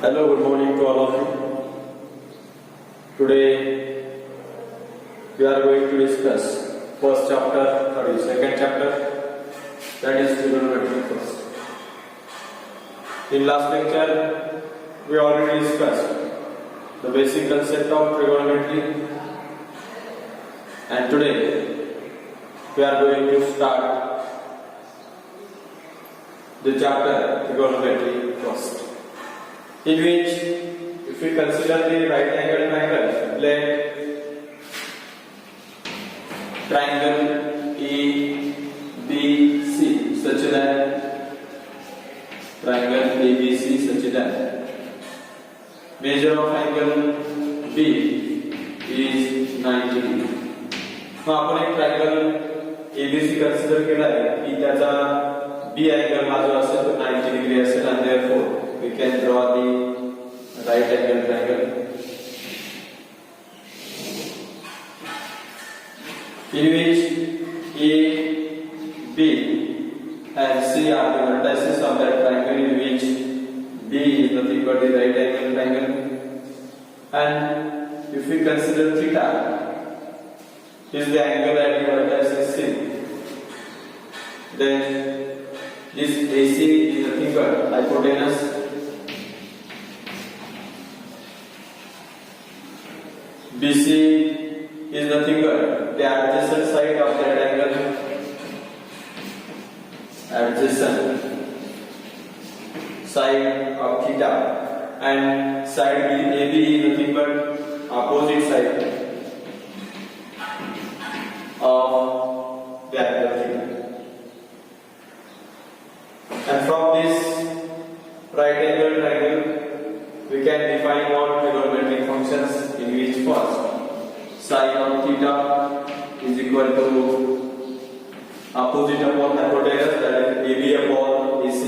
Hello, good morning to all of you. Today we are going to discuss first chapter, second chapter, that is trigonometry first. In last lecture we already discussed the basic concept of trigonometry, and today we are going to start the chapter trigonometry first, in which if we consider the right angle triangle, let triangle ABC such that triangle ABC such that measure of angle B is 90 degree. आपण एक triangle ABC consider केला आहे की त्याचा B angle हा जो असेल तो 90 डिग्री असेल, and therefore we can draw the right angle triangle in which A, B and C are the vertices of that triangle, in which B is nothing but the right angle triangle, and if we consider theta is the angle at the vertex C, then this AC is nothing but hypotenuse BC is nothing but the adjacent side of that angle, adjacent side of theta, and side AB is nothing but opposite side of the angle theta. And from this right angle triangle we can define all trigonometric functions, in which first sine of theta is equal to opposite upon hypotenuse, that is AB upon AC,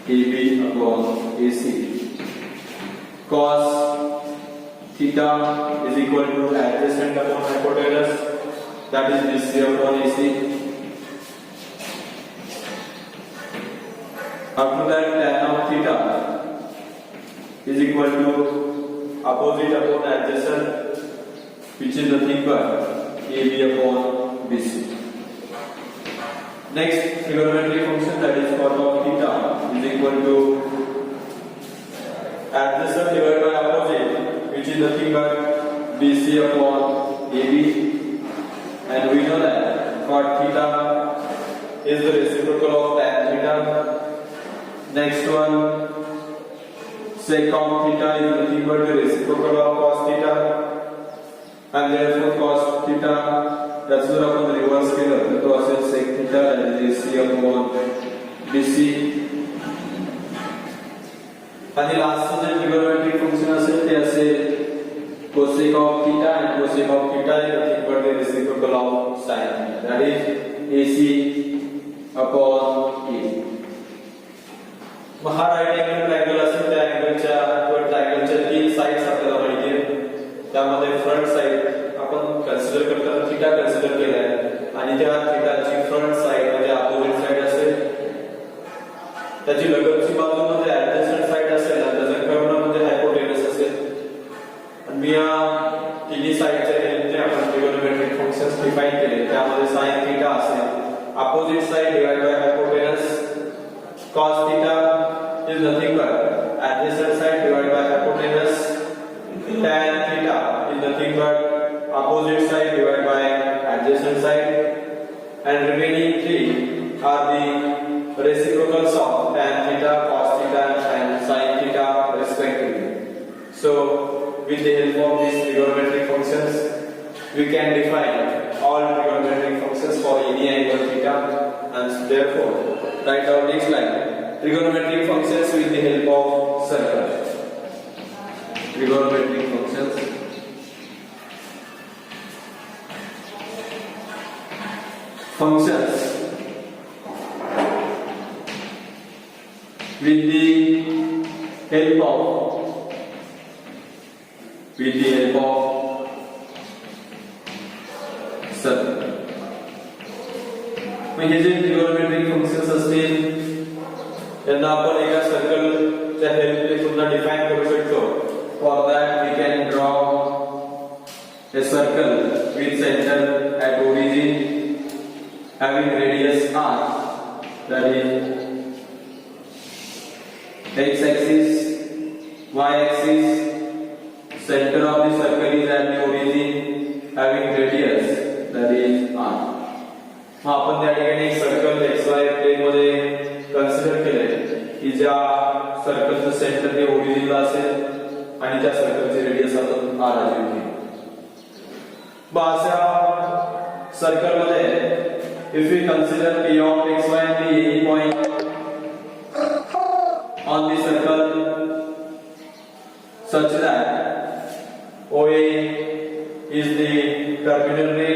AB upon AC. Cos theta is equal to adjacent upon hypotenuse, that is BC upon AC. After that, tan of theta is equal to opposite upon adjacent, which is nothing but AB upon BC. Next trigonometric function, that is cot of theta, is equal to adjacent divided by opposite, which is nothing but BC upon AB, and we know that cot theta is the reciprocal of tan theta. Next one, sec of theta is nothing but the reciprocal of cos theta, and therefore cos theta, that's why upon the reverse scalar, the cos sec theta, that is AC upon BC. And the last trigonometric function असेल ते असेल cosec of theta, and cosec of theta is nothing but the reciprocal of sin theta, that is AC upon A. हा right angle triangle असेल, त्या अँगलच्या किंवा ट्रायंगलच्या तीन sides आपल्याला माहिती आहेत. त्यामध्ये फ्रंट साइड आपण कन्सिडर करताना थीटा कन्सिडर केलाय, आणि त्या थीटाची फ्रंट साइड म्हणजे अपोजिट साइड असेल, त्याची लगतची बाजू म्हणजे ऍडजस्टंट साइड असेल, आणि त्याचा कर्ण म्हणजे हायपोटेनस असेल. आणि या तिन्ही साइडच्या हेल्पने आपण ट्रिगोनोमेट्रिक फंक्शन्स डिफाइन केले. त्यामध्ये sin थीटा असेल opposite side divide by hypotenuse, cos theta is nothing but adjacent side divided by hypotenuse, tan theta is nothing but opposite side divided by adjacent side, and remaining three are the reciprocals of tan theta, cos theta and sin theta respectively. So with the help of these trigonometric functions we can define all trigonometric functions for any angle theta, and therefore write down this line: trigonometric functions with the help of circle. Trigonometric functions with the help of circle. हे जे trigonometric functions असतील त्यांना आपण एका circle त्या हेल्पने पुन्हा define करू शकतो. For that we can draw a circle with center at origin having radius r, that is x axis, y axis. Center of the circle is at the origin having radius, that is r. मग आपण त्या ठिकाणी एक circle xy plane मध्ये consider केले की ज्या सर्कलचं centre हे ओरिजिनला असेल आणि त्या सर्कलची रेडियस आपण r अशी होती. अशा सर्कल मध्ये if we consider p of xy and be any point on the circle such that OA is the terminal ray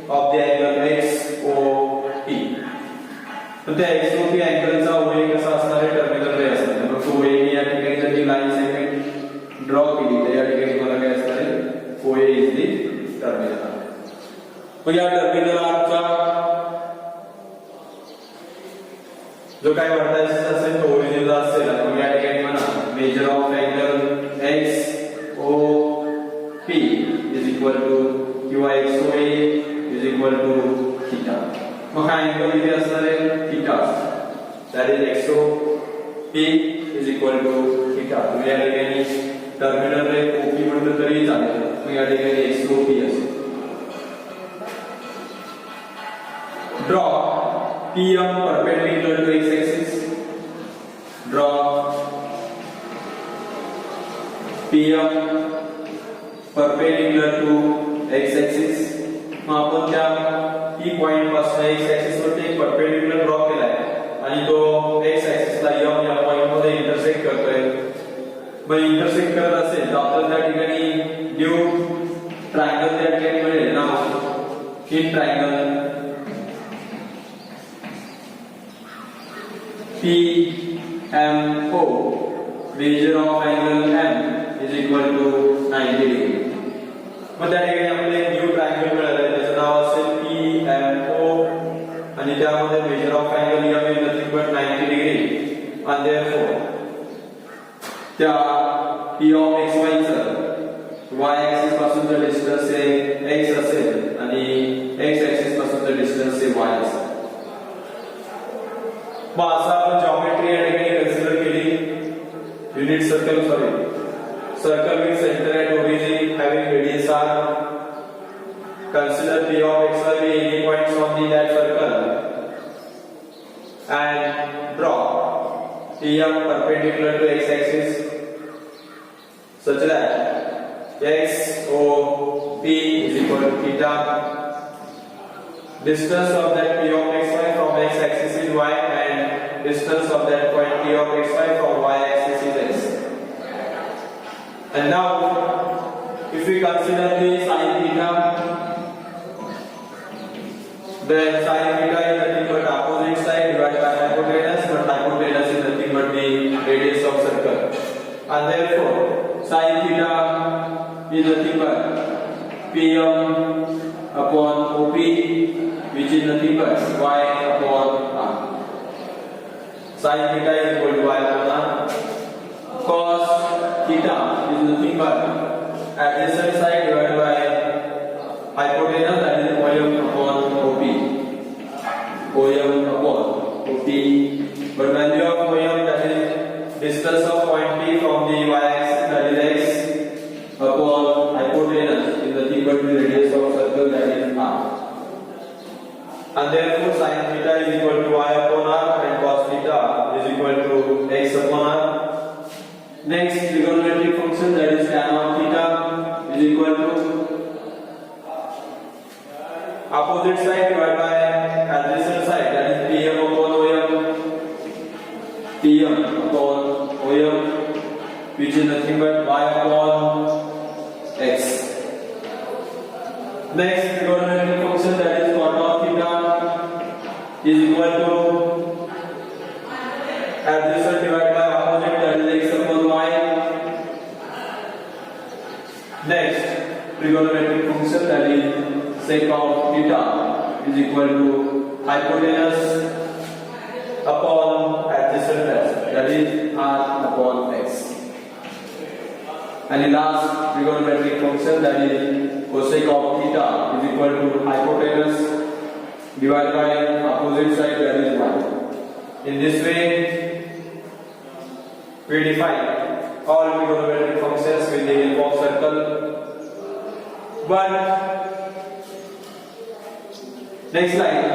of the angle XOP. तर त्या XOP अँगलचा OA कसा असणार आहे, टर्मिनल रे असणार आहे. मग OA या ठिकाणी जर ती लाईन सेगमेंट ड्रॉ केली तर या ठिकाणी मला काय असणार आहे, OA is the टर्मिनल. मग या टर्मिनल आरचा जो काय वर्टायसेस असेल तो ओरिजिनला असेल. मग या ठिकाणी म्हणा measure of angle XOP is equal to किंवा XOA is equal to theta. मग हा अँगल इथे असणार आहे theta, that is XOP is equal to theta. मग या ठिकाणी टर्मिनल रे OP म्हटलं तरी चालेल. मग या ठिकाणी XOP असेल. Draw PM perpendicular to x axis. Draw PM perpendicular to x axis. मग आपण त्या P पॉइंट पासून x axis वरती एक परपेंडिक्युलर ड्रॉ केलाय आणि तो x axis ला M या पॉइंट मध्ये इंटरसेक्ट करतोय. मग इंटरसेक्ट करत असेल तर आपल्याला त्या ठिकाणी ड्यू ट्रायंगल त्या ठिकाणी मिळेल ना, in triangle PMO, measure of angle M is equal to 90 degree. मग त्या ठिकाणी आपल्याला एक न्यू ट्रायंगल मिळालं, त्याचं नाव असेल PMO आणि त्यामध्ये major of angle M is nothing but 90 degree. and therefore त्या P of xy चं y axis पासूनचं डिस्टन्स हे x असेल आणि x axis पासूनचं डिस्टन्स हे y असेल. मग असं आपण जॉमेट्री या ठिकाणी कन्सिडर केली. Unit circle circle with centre at origin having radius r. Consider P of xy be any points on the that circle and draw PM perpendicular to x axis such that XOP is equal to theta. Distance of that P of xy from x axis is y and distance of that point P of xy from y axis is x. And now if we consider the sin theta, then sin theta is nothing but opposite side divided by hypotenuse, but hypotenuse is nothing but the radius of circle. And therefore sin theta is nothing but PM upon OP, which is nothing but y upon r. Sin theta is equal to y upon r. Cos theta is nothing but adjacent side divided by hypotenuse, that is OM upon OP. OM upon OP. But value of OM, that is distance of point P from the y-axis, that is x, upon hypotenuse is nothing but the radius of circle, that is r. And therefore sin theta is equal to y upon r and cos theta is equal to x upon r. Next trigonometric function, that is tan of theta is equal to opposite side divided by adjacent side, that is PM upon OM. PM upon OM, which is nothing but y upon x. Next trigonometric function, that is cot of theta is equal to adjacent divided by opposite, that is x upon y. Next trigonometric function, that is sec of theta is equal to hypotenuse upon adjacent, that is r upon आणि last trigonometric function that is cosec of theta is equal to hypotenuse divided by opposite side that is 1. In this way we define all trigonometric functions with the help of circle. But next line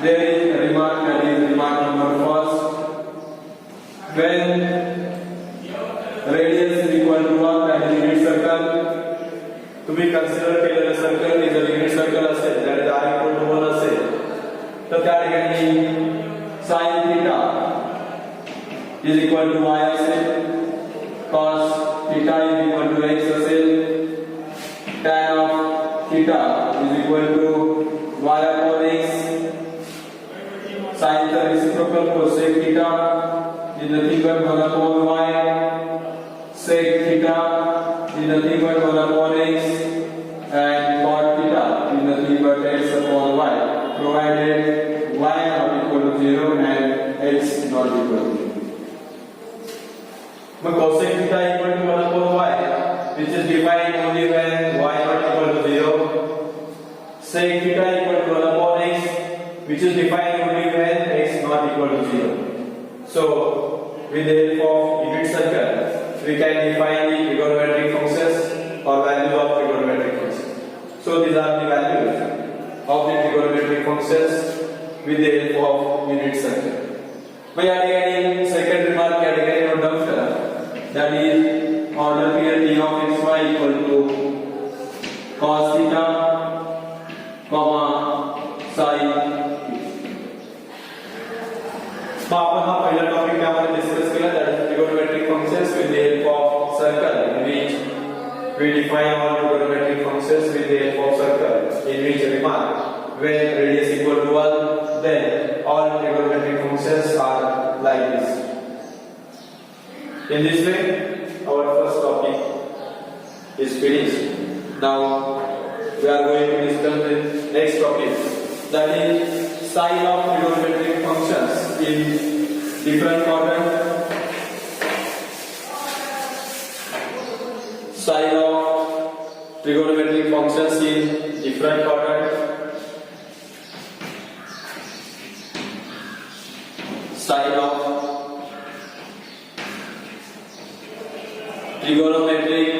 there is a remark, that is remark number first. When radius is equal to 1, that is unit circle, to be considered केलेलं circle is a unit circle असेल, that is r equal to 1 असेल, तर त्या ठिकाणी sin theta is equal to y असेल, cos theta is equal to x असेल, tan of theta is equal to y upon x, sin the reciprocal cosec theta is nothing but 1 upon y, sec theta is nothing but 1 upon x, and cot theta is nothing but x upon y, provided y not equal to 0 and x not equal to 0. But cosec theta equal to 1 upon y, which is defined only when y not equal to 0. Sec theta equal to 1 upon x, which is defined only when x not equal to 0. So, with the help of unit circle, we can define the trigonometric functions or value of trigonometric functions. So, these are the values of the trigonometric functions with the help of unit circle. We are getting second remark category note down here. That is order here t of xy equal to cos theta, comma sin. मग आपण हा पहिला topic त्यामध्ये discuss केला, that is trigonometric functions with the help of circle, in which we define all trigonometric functions with the help of circle, in which remark when radius equal to 1, then all trigonometric functions are like this. In this way our first topic is finished. Now we are going to discuss the next topic, that is sign of trigonometric functions in different quadrant. Sign of trigonometric functions in different quadrant. Sign of trigonometric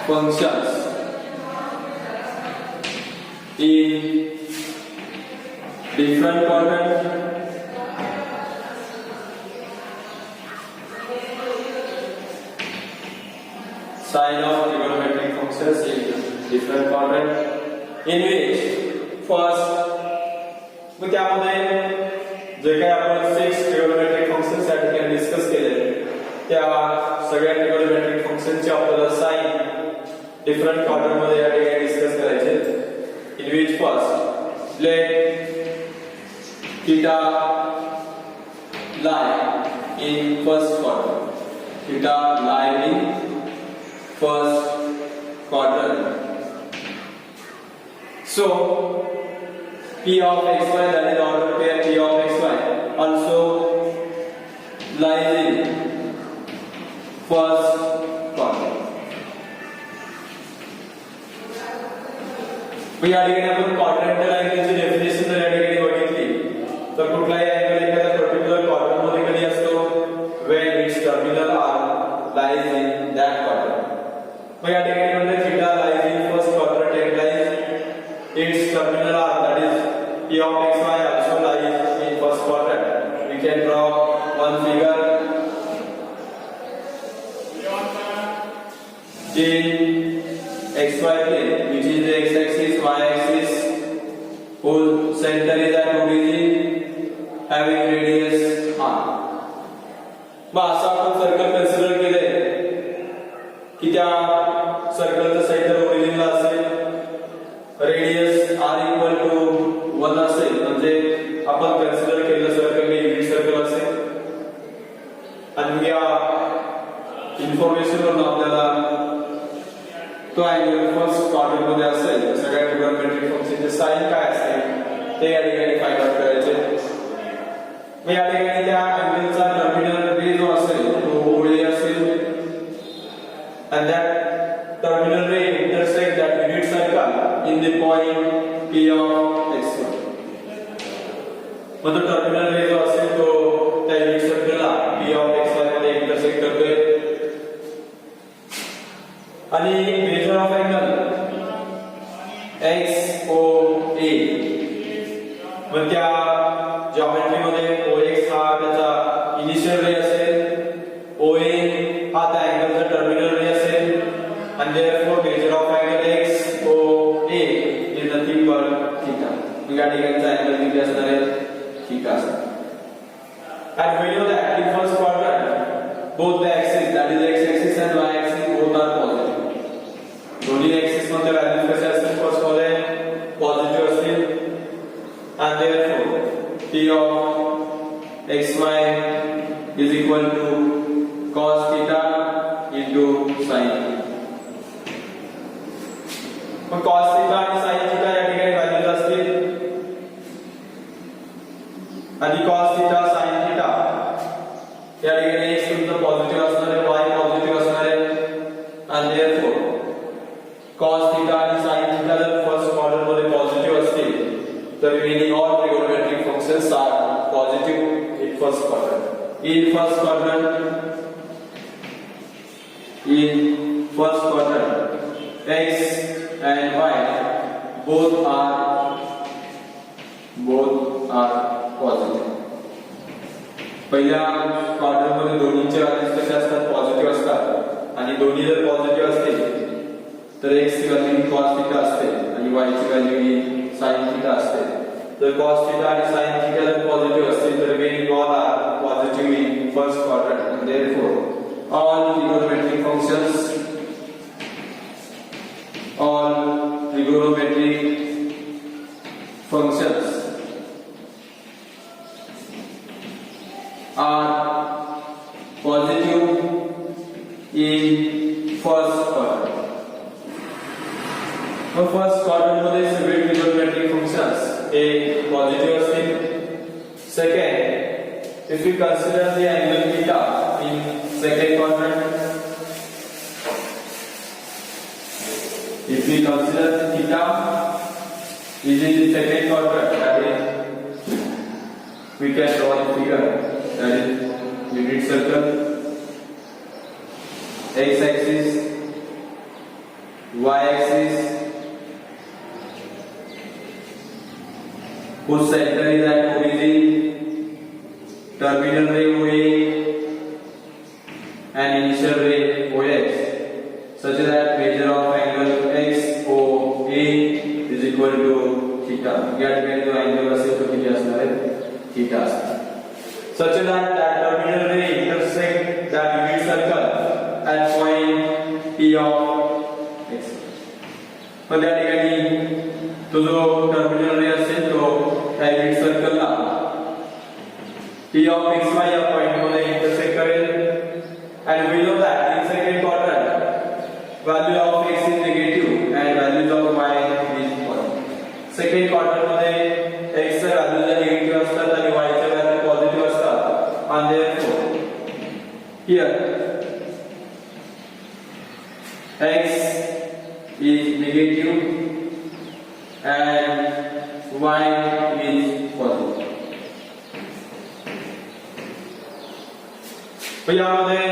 functions in different quadrant. Sign of trigonometric functions in different quadrant, in which first मग त्यामध्ये जे काही आपण 6 trigonometric functions या ठिकाणी discuss केले, त्या सगळ्या trigonometric functions चे आपल्याला साइन डिफरंट क्वाड्रंट मध्ये या ठिकाणी डिस्कस करायचे. In which first let theta lie in first quadrant. Theta lie in first quadrant. So p of xy, that is order pair p of xy, also lies in first quadrant. या ठिकाणी आपण quadrantal अँगलची definition जर या ठिकाणी बघितली तर कुठलाही angle एखाद्या पर्टिक्युलर क्वाड्रंट मध्ये कधी असतो, when its terminal r lies in that quadrant. मग या ठिकाणी म्हणजे theta lies in first quadrant and lies its terminal r, that is p of xy also lies in first quadrant. We can draw one figure in xy plane, which is the x-axis, y-axis, whose center is at origin, having radius r. मग असं आपण circle consider केले की त्या सर्कलचं centre ओरिजिनला असेल, radius r equal to 1 असेल, म्हणजे आपण consider केलेलं सर्कल हे युनिट सर्कल असेल. आणि या इन्फॉर्मेशन वरून आपल्याला तो अँगल फर्स्ट क्वाड्रंट मध्ये असेल, सगळ्या ट्रिगोनोमेट्रिक फंक्शनचे साइन काय असते ते या ठिकाणी फाइंड आउट करायचे. मग या ठिकाणी त्या अँगलचा टर्मिनल बी जो असेल तो ओळी असेल, and that terminal ray intersect that unit circle in the point P of x1. मतलब टर्मिनल रे जो असेल तो त्या युनिट सर्कलला P of xy मध्ये इंटरसेक्ट करतोय आणि मेजर ऑफ अँगल XOA मग त्या जॉमेट्री मध्ये OX हा त्याचा इनिशियल रे असेल, OA हा त्या अँगलचा टर्मिनल रे असेल and therefore measure of angle XOA is nothing but theta. या ठिकाणचा अँगल किती असणार आहे? थीटा असणार. And we know that in first quadrant both the axes, that is x axis and y axis, both are positive. दोन्ही axis मध्ये values कसे असतील? फर्स्ट मध्ये पॉझिटिव्ह असतील and therefore P of xy is equal to cos theta into sin theta. Mug cos theta आणि sin theta या ठिकाणी values असतील आणि cos theta sin theta या ठिकाणी x तुमचं पॉझिटिव्ह असणार आहे, y पॉझिटिव्ह असणार आहे and therefore cos theta आणि sin theta जर फर्स्ट ऑर्डर मध्ये पॉझिटिव्ह असतील तर remaining all trigonometric functions are positive in first quadrant. In first quadrant x and y both are positive. पहिल्या क्वाड्रंट मध्ये दोन्हीचे व्हॅल्यूज कसे असतात? पॉझिटिव्ह असतात आणि दोन्ही जर पॉझिटिव्ह असतील तर x ची व्हॅल्यू cos थीटा असते आणि y ची व्हॅल्यू sin थीटा असते. तर cos थीटा आणि sin थीटा जर पॉझिटिव्ह असतील तर remaining all are positive in first quadrant and therefore all trigonometric functions are positive in first quadrant. Mug first quadrant मध्ये सगळे ट्रिगोनोमेट्रिक फंक्शन्स हे positive असतील. Second, if we consider the angle theta in second quadrant, if we consider the theta is in the second quadrant, that is we can draw the figure, that is unit circle, x axis, y axis, whose center is at origin, terminal ray OA and initial ray OX, such that measure of angle XOA is equal to theta. या ठिकाणी जो angle असेल तो किती असणार आहे? Theta असणार. Such that terminal ray intersect that unit circle at point P of x. पण त्या ठिकाणी तो जो टर्मिनल रे असेल तो त्या युनिट सर्कलला P of xy या पॉइंट मध्ये इंटरसेक्ट करेल and we know that in second quadrant value of x is negative and values of y is positive. Second quadrant मध्ये x चे व्हॅल्यूज निगेटिव्ह असतात आणि y चे व्हॅल्यू पॉझिटिव्ह असतात and therefore here x is negative and y is positive. तो यामध्ये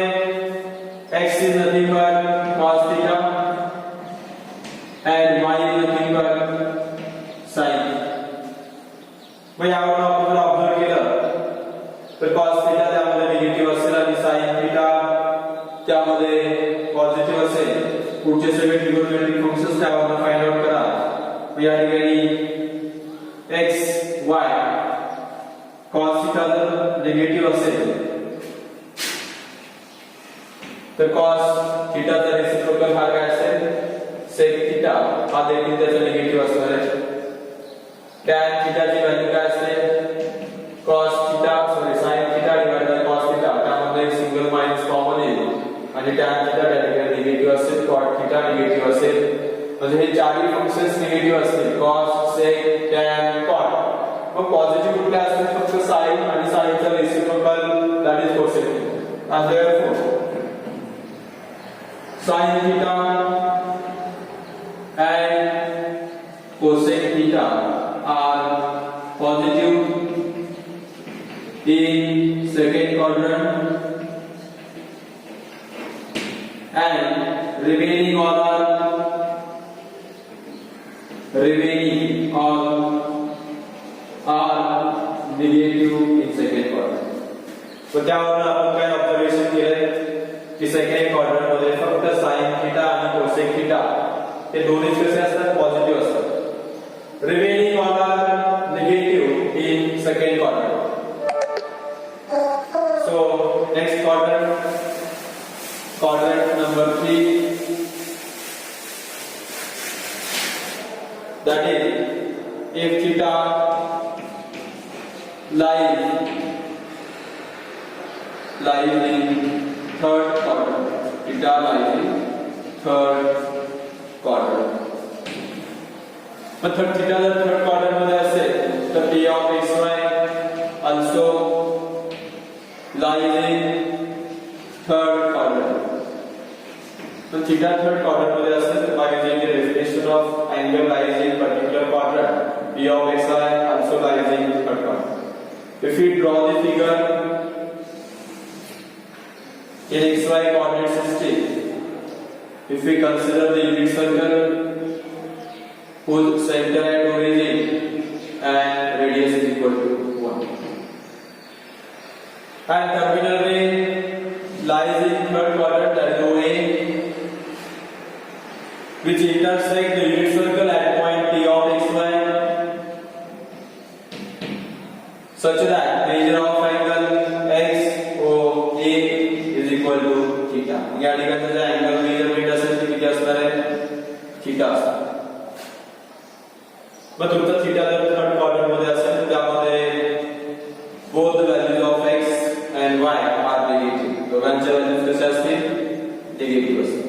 x is nothing but cos theta and y is nothing but sin. मग यावरून आपण जर ऑब्झर्व केलं तर cos theta त्यामध्ये निगेटिव्ह असेल आणि sin theta त्यामध्ये पॉझिटिव्ह असेल. पुढचे सगळे ट्रिगोनोमेट्रिक फंक्शन्स त्यावरून फाइंड आउट करा. मग या ठिकाणी x y cos theta जर निगेटिव्ह असेल तर cos थीटा चा रेसिप्रोकल हा काय असेल? sec थीटा हा देखील त्याचा निगेटिव्ह असणार आहे. tan थीटा ची व्हॅल्यू काय असेल? cos theta sin theta divide by cos theta. त्यामध्ये एक सिंगल मायनस कॉमन येईल आणि tan थीटा त्या ठिकाणी निगेटिव्ह असेल, cot थीटा निगेटिव्ह असेल. म्हणजे हे चारही फंक्शन्स निगेटिव्ह असतील, cos sec tan cot. मग पॉझिटिव्ह कुठले असतील? फक्त sin आणि sin चा reciprocal, that is cosec. and therefore sin theta and cosec theta are positive in second quadrant and remaining all are negative in second quadrant. तो त्यावरून आपण काय observation केले की सेकंड क्वाड्रंट मध्ये फक्त sin थीटा आणि cosec थीटा हे दोन्ही कसे असतात पॉझिटिव्ह असतात. Remaining all are negative in second quadrant. So next quadrant number 3, that is if theta lies in third quadrant, theta lies in third quadrant. But theta जर third quadrant मध्ये असेल तर p of xy also lies in third quadrant. So theta third quadrant मध्ये असेल तर by using the definition of angle lies in particular quadrant, p of xy also lies in third quadrant. If we draw the figure in xy coordinate system, if we consider the unit circle whose center at origin and radius is equal to 1, and terminal ray lies in third quadrant, that is OA, which intersect the unit circle at point P of xy such that measure of angle XOA is equal to theta. या ठिकाणी जर angle measurement असेल तर किती असणार आहे theta असणार. मग तुमचा थीटा जर थर्ड क्वाड्रंट मध्ये असेल तर त्यामध्ये both the values of x and y are negative. दोघांच्या व्हॅल्यूज कशा असतील निगेटिव्ह असतील.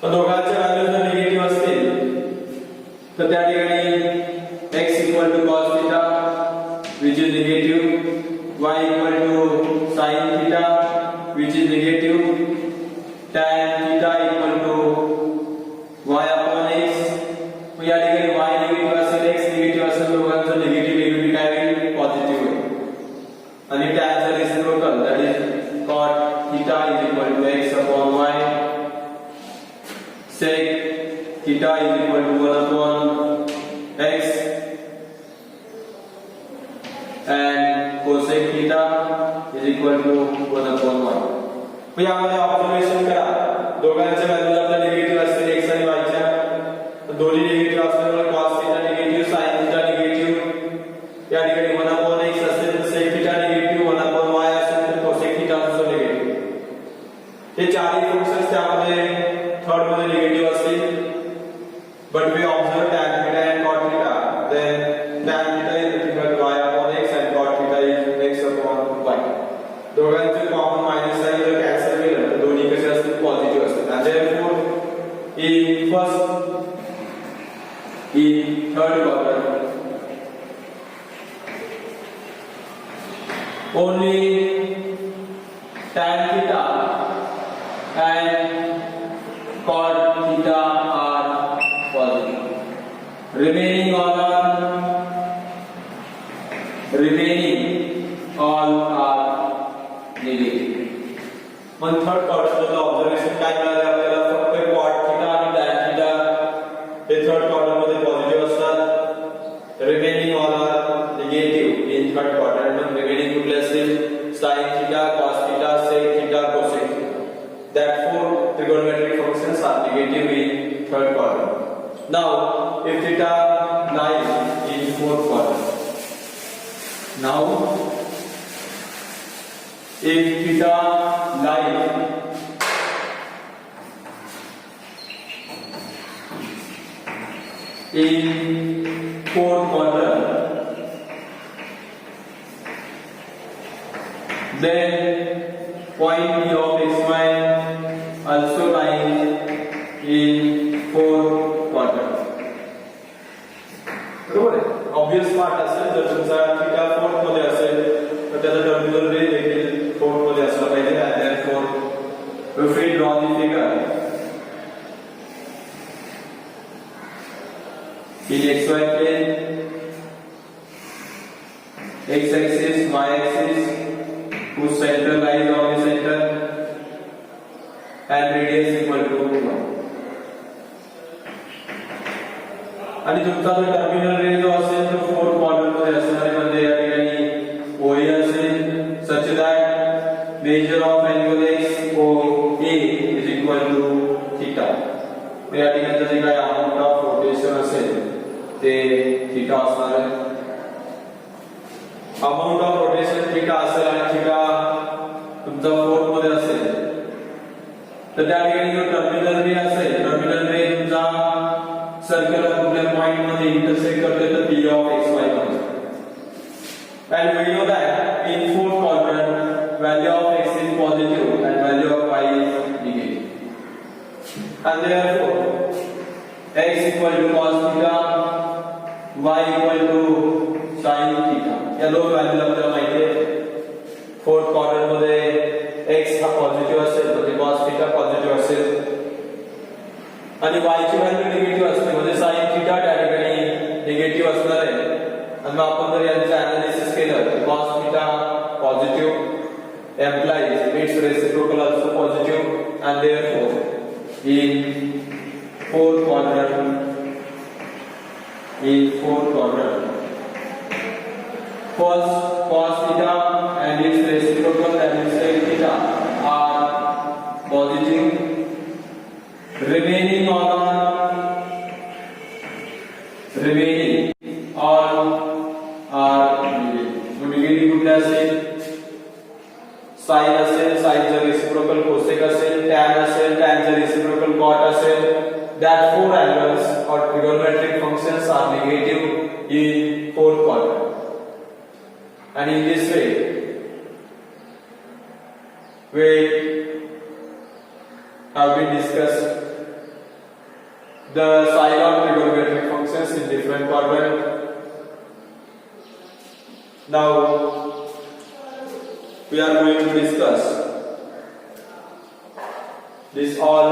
तर दोघांच्या व्हॅल्यूज जर निगेटिव्ह असतील तर त्या ठिकाणी x equal to cos theta which is negative, y equal to sin theta which is negative, tan theta equal to y upon x. मग या ठिकाणी y निगेटिव्ह असेल x निगेटिव्ह असेल दोघांचं निगेटिव्ह काय होईल पॉझिटिव्ह होईल. आणि tan चा reciprocal that is cot theta is equal to x upon y, sec theta is equal to 1 upon x, and cosec theta is equal to 1 upon y. मग यामध्ये observation करा दोघांच्या व्हॅल्यूज आपल्या negative असतील x आणि y च्या. तर दोन्ही negative असल्यामुळे cos theta negative, sin theta negative. या ठिकाणी 1 upon x असेल तर sec theta negative, 1 upon y असेल तर cosec theta also निगेटिव्ह. हे चारही फंक्शन्स त्यामध्ये थर्ड मध्ये निगेटिव्ह असतील. But we observe tan theta and cot theta, then tan theta is equal to y upon x and cot theta is x upon y. दोघांचे common minus sign जर cancel केलं तर दोन्ही कसे असतील पॉझिटिव्ह असतील. And therefore in third quadrant only tan theta and cot theta are positive. Remaining all are negative. मग third क्वाड्रंटचं ऑब्झर्वेशन काय मिळाले आपल्याला फक्त cot theta आणि tan theta हे थर्ड क्वाड्रंट मध्ये पॉझिटिव्ह असतात. Remaining all are negative in third quadrant. मग रिमेनिंग कुठले असतील sin theta, cos theta, sec theta, cosec theta. Therefore trigonometric functions are negative in third quadrant. Now if theta lies in fourth quadrant, now if theta lies in fourth quadrant, then point P of xy also lies in fourth quadrant. बरोबर आहे. Obvious part असेल जर तुमचा theta fourth मध्ये असेल तर त्याचा terminal रे देखील फोर्थ मध्ये असला पाहिजे. and therefore if we draw the figure आणि तुमचा जो टर्मिनल रे जो असेल तो फोर्थ क्वाड्रंट मध्ये असणार म्हणजे या ठिकाणी OA असेल such that measure of angle is OA is equal to theta. या ठिकाणी जे काय अमाउंट ऑफ रोटेशन असेल ते थीटा असणार आहे. अमाउंट ऑफ रोटेशन थीटा असेल आणि थीटा तुमचा फोर्थ मध्ये असेल तर त्या ठिकाणी जो टर्मिनल रे असेल टर्मिनल रे तुमचा सर्कल कुठल्या पॉइंट मध्ये इंटरसेक्ट करते तर P of xy मध्ये. And we know that in fourth quadrant value of x is positive and value of y is negative. And therefore x equal to cos theta, y equal to sin theta. या दोन value आपल्याला माहिती आहे. Fourth quadrant मध्ये x हा positive असेल म्हणजे cos theta positive असेल आणि y ची व्हॅल्यू निगेटिव्ह असते म्हणजे sin theta त्या ठिकाणी निगेटिव्ह असणार आहे. आणि मग आपण जर यांचे एनालिसिस केलं तर cos theta positive implies its reciprocal also positive and therefore in fourth quadrant first cos theta and its reciprocal that is sin theta are positive. Remaining all are negative. So negative कुठले असेल sin असेल sin चा reciprocal cosec असेल tan असेल tan चा reciprocal cot असेल. That four angles or trigonometric functions are negative in fourth quadrant. And in this way we have been discussed the sign of trigonometric functions in different quadrant. Now we are going to discuss this all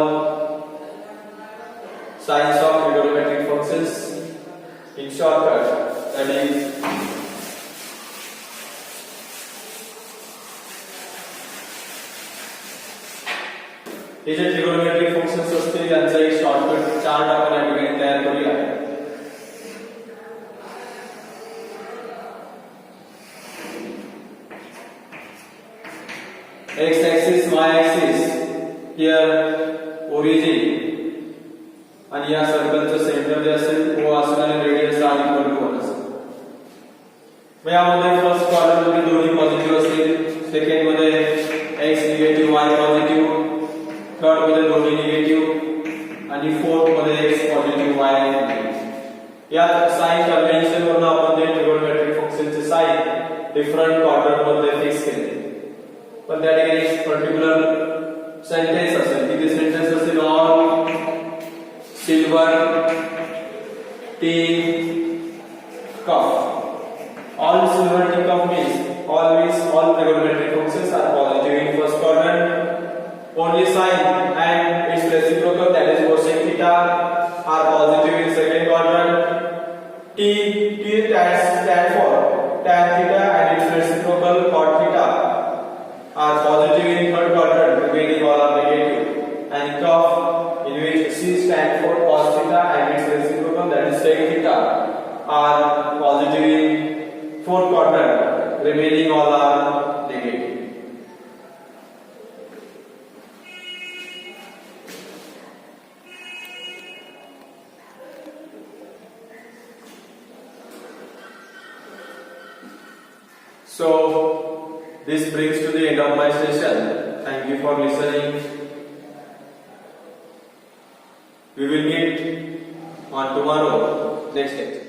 signs of trigonometric functions in shortcut, that is हे जे trigonometric functions असतील त्यांचा एक shortcut chart आपण या ठिकाणी तयार करूया. x axis y axis here origin आणि या सर्कलचं सेंटर जे असेल O असणार आहे रेडियस r इक्वल टू 1 असेल. मग यामध्ये फर्स्ट क्वाड्रंट मध्ये दोन्ही पॉझिटिव्ह असतील, सेकंड मध्ये x negative y positive, third मध्ये दोन्ही निगेटिव्ह आणि फोर्थ मध्ये x पॉझिटिव्ह y निगेटिव्ह. या साइन कन्व्हेन्शन वरून आपण ते ट्रिगोनोमेट्रिक फंक्शनचे साइन डिफरंट क्वाड्रंट मध्ये फिक्स केले. पण त्या ठिकाणी पर्टिक्युलर सेंटेन्स असेल की ते सेंटेन्स असेल all silver tea cup. All silver tea cup means always all trigonometric functions are positive in first quadrant. Only sin and its reciprocal that is cosec theta are positive in second quadrant. T stands for tan theta and its reciprocal cot theta are positive in third quadrant, remaining all are negative. And cup in which C stands for cos theta and its reciprocal that is sec theta are positive in fourth quadrant, remaining all are negative. So this brings to the end of my session. Thank you for listening. We will meet on tomorrow next lecture.